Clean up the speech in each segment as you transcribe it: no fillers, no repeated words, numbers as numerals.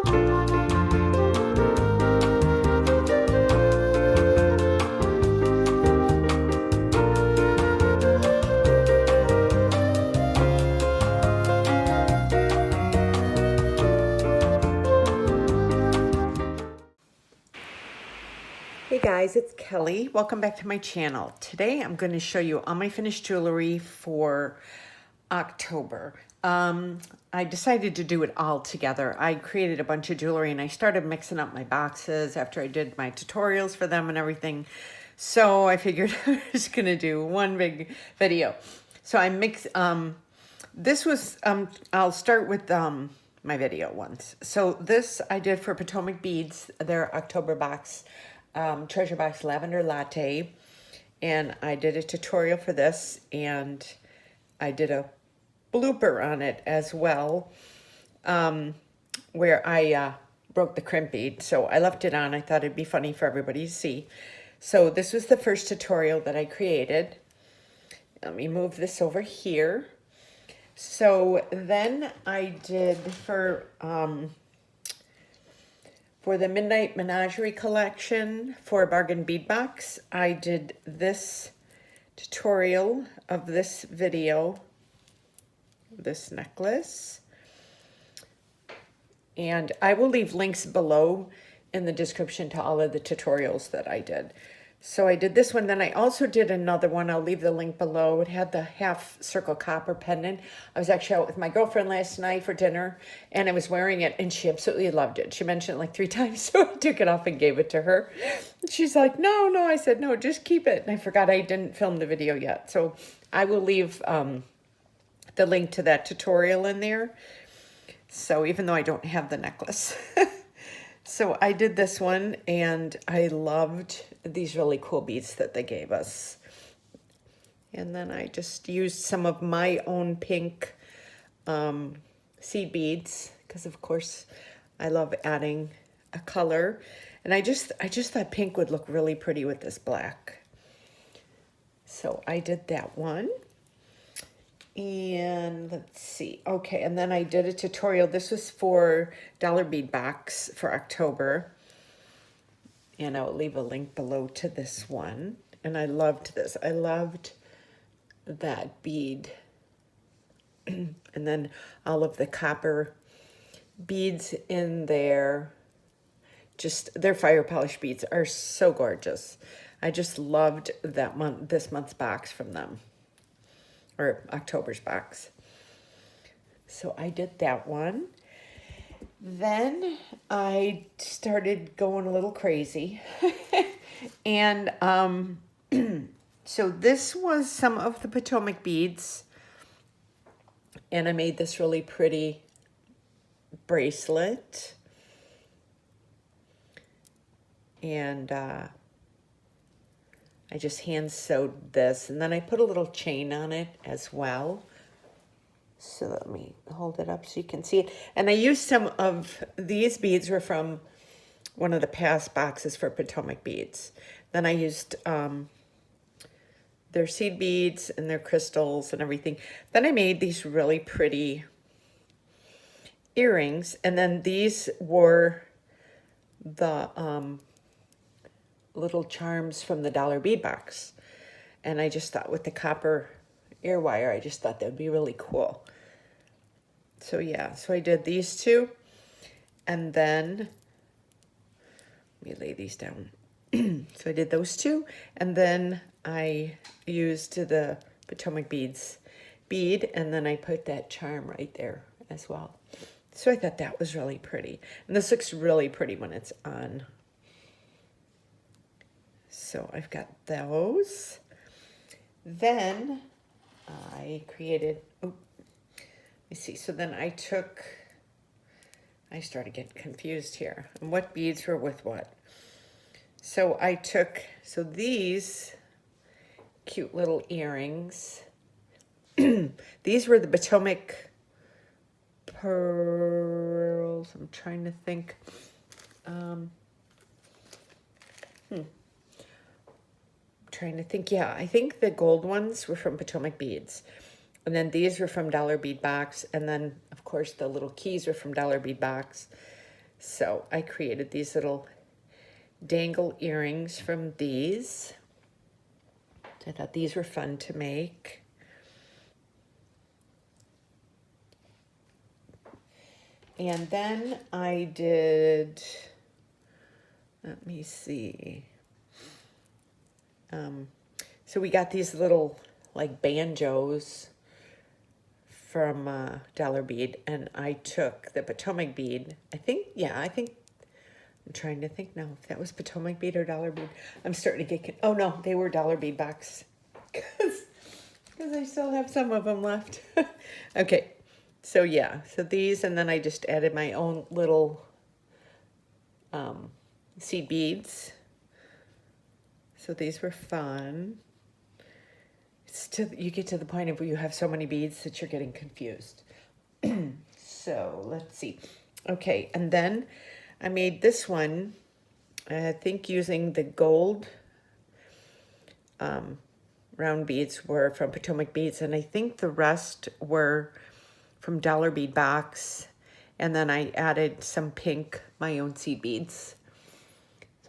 Hey guys, it's Kelly. Welcome back to my channel. Today I'm going to show you all my finished jewelry for October. I decided to do it all together. I created a bunch of jewelry and I started mixing up my boxes after I did my tutorials for them and everything. So I figured I was going to do one big video. So I mixed, I'll start with my video ones. So this I did for Potomac Beads, their October box. Treasure Box Lavender Latte, and I did a tutorial for this, and I did a blooper on it as well, where I broke the crimp bead, so I left it on. I thought it'd be funny for everybody to see. So this was the first tutorial that I created. Let me move this over here. So then I did for the Midnight Menagerie collection for a bargain bead box, I did this tutorial of this video, this necklace. And I will leave links below in the description to all of the tutorials that I did. So I did this one, then I also did another one. I'll leave the link below. It had the half circle copper pendant. I was actually out with my girlfriend last night for dinner, and I was wearing it, and she absolutely loved it. She mentioned it like 3 times, so I took it off and gave it to her. She's like, no. I said, no, just keep it. And I forgot I didn't film the video yet. So I will leave the link to that tutorial in there. So even though I don't have the necklace. So I did this one, and I loved these really cool beads that they gave us. And then I just used some of my own pink seed beads, because of course I love adding a color. And I just thought pink would look really pretty with this black. So I did that one. And let's see. Okay, and then I did a tutorial. This was for Dollar Bead Box for October. And I'll leave a link below to this one. And I loved this. I loved that bead. And then all of the copper beads in there. Just their fire polish beads are so gorgeous. I just loved that this month's box from them. Or October's box. So I did that one. Then I started going a little crazy. And so this was some of the Potomac beads. And I made this really pretty bracelet. And I just hand sewed this, and then I put a little chain on it as well. So let me hold it up so you can see it. And I used some of these beads were from one of the past boxes for Potomac beads. Then I used their seed beads and their crystals and everything. Then I made these really pretty earrings, and then these were the little charms from the Dollar Bead Box. And I just thought with the copper ear wire, I just thought that would be really cool. So yeah, so I did these two. And then, let me lay these down. So I did those two. And then I used the Potomac bead, and then I put that charm right there as well. So I thought that was really pretty. And this looks really pretty when it's on. So I've got those. Then I created, let me see. So then I started getting confused here. And what beads were with what? So I took, these cute little earrings. These were the Potomac pearls. I'm trying to think. Yeah, I think the gold ones were from Potomac Beads. And then these were from Dollar Bead Box. And then, of course, the little keys were from Dollar Bead Box. So I created these little dangle earrings from these. I thought these were fun to make. And then I did, let me see. So we got these little like banjos from Dollar Bead, and I took the Potomac bead. I think I'm trying to think now if that was Potomac bead or Dollar Bead. I'm starting to get, oh no, they were Dollar Bead box because I still have some of them left. Okay, so yeah, so these, and then I just added my own little seed beads. So these were fun. You get to the point of where you have so many beads that you're getting confused. So let's see. Okay, and then I made this one, I think using the gold round beads were from Potomac Beads, and I think the rest were from Dollar Bead Box. And then I added some pink, my own seed beads.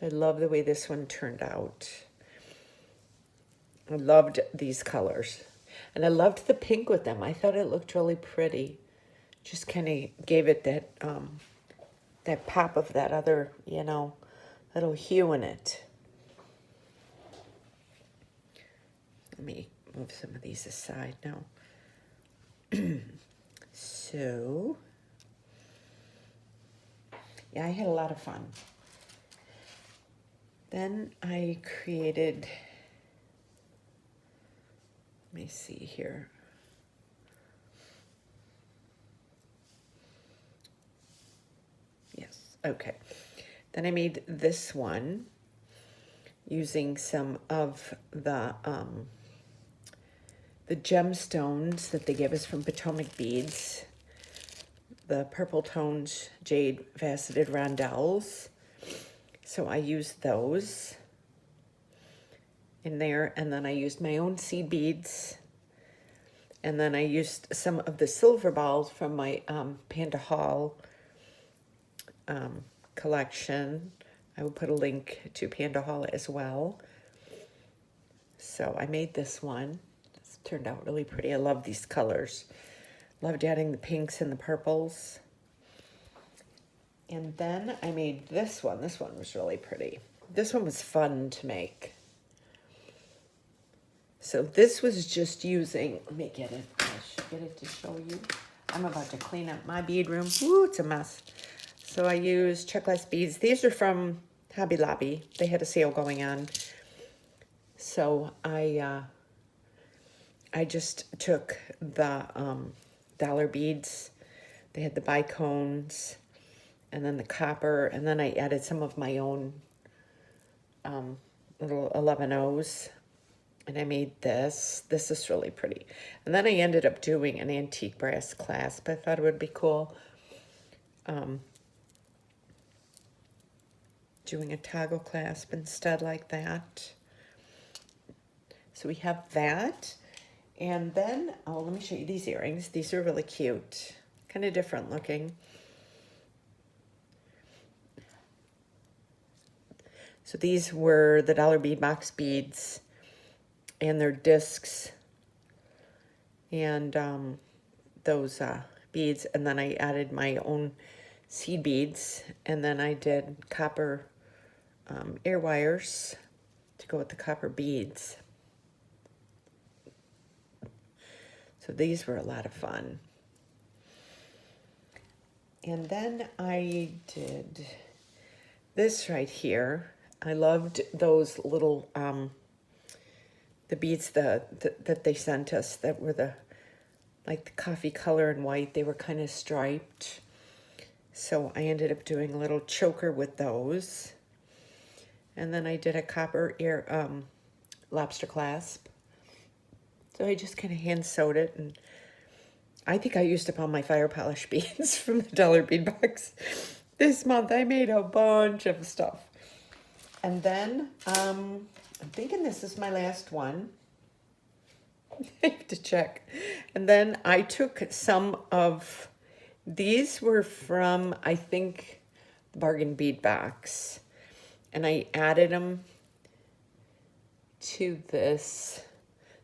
So I love the way this one turned out. I loved these colors. And I loved the pink with them. I thought it looked really pretty. Just kind of gave it that that pop of that other, little hue in it. Let me move some of these aside now. So, yeah, I had a lot of fun. Then I created, let me see here. Yes, okay. Then I made this one using some of the gemstones that they gave us from Potomac Beads, the purple toned jade faceted rondelles. So I used those in there, and then I used my own seed beads, and then I used some of the silver balls from my Panda Hall collection. I will put a link to Panda Hall as well. So I made this one. It's turned out really pretty. I love these colors. Loved adding the pinks and the purples. And then I made this one. This one was really pretty. This one was fun to make. So this was just using, let me get it. I should get it to show you. I'm about to clean up my bead room. Ooh, it's a mess. So I used checklist beads. These are from Hobby Lobby. They had a sale going on. So I just took the dollar beads. They had the bicones, and then the copper, and then I added some of my own little 11Os, and I made this. This is really pretty. And then I ended up doing an antique brass clasp. I thought it would be cool. Doing a toggle clasp instead like that. So we have that. And then, oh, let me show you these earrings. These are really cute. Kind of different looking. So these were the Dollar Bead box beads, and their discs, and those beads. And then I added my own seed beads, and then I did copper air wires to go with the copper beads. So these were a lot of fun. And then I did this right here. I loved those little, the beads that they sent us that were the coffee color and white. They were kind of striped. So I ended up doing a little choker with those. And then I did a copper ear, lobster clasp. So I just kind of hand sewed it, and I think I used up all my fire polish beads from the Dollar Bead box. This month I made a bunch of stuff. And then I'm thinking this is my last one. I have to check. And then I took some of, these were from, I think, the bargain bead box. And I added them to this.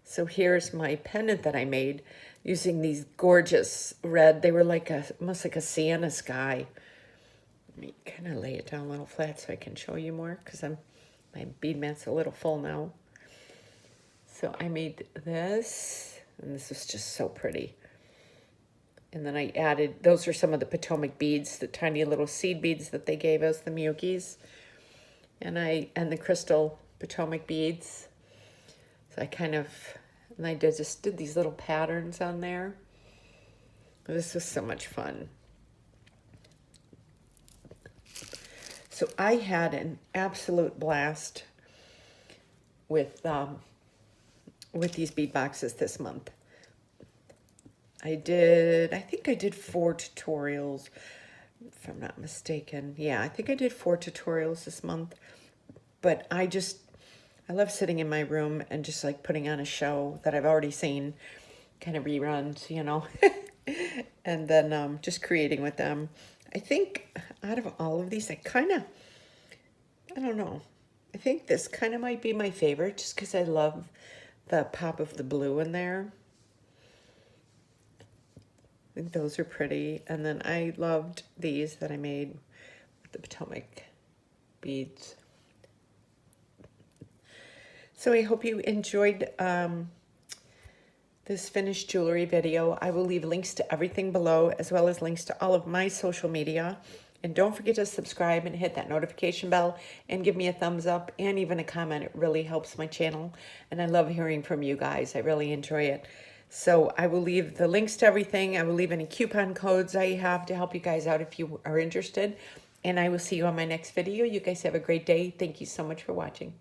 So here's my pendant that I made using these gorgeous red. They were like almost like a sienna sky. Let me kind of lay it down a little flat so I can show you more, because my bead mat's a little full now. So I made this, and this was just so pretty. And then I added, those are some of the Potomac beads, the tiny little seed beads that they gave us, the Miyukis. And the crystal Potomac beads. So I just did these little patterns on there. This was so much fun. So I had an absolute blast with these bead boxes this month. I think I did 4 tutorials, if I'm not mistaken. Yeah, I think I did 4 tutorials this month. But I love sitting in my room and just like putting on a show that I've already seen, kind of reruns, you know, and then just creating with them. I think out of all of these, I don't know. I think this kind of might be my favorite, just because I love the pop of the blue in there. I think those are pretty. And then I loved these that I made with the Potomac beads. So I hope you enjoyed this finished jewelry video. I will leave links to everything below, as well as links to all of my social media. And don't forget to subscribe and hit that notification bell and give me a thumbs up and even a comment. It really helps my channel. And I love hearing from you guys. I really enjoy it. So I will leave the links to everything. I will leave any coupon codes I have to help you guys out if you are interested. And I will see you on my next video. You guys have a great day. Thank you so much for watching.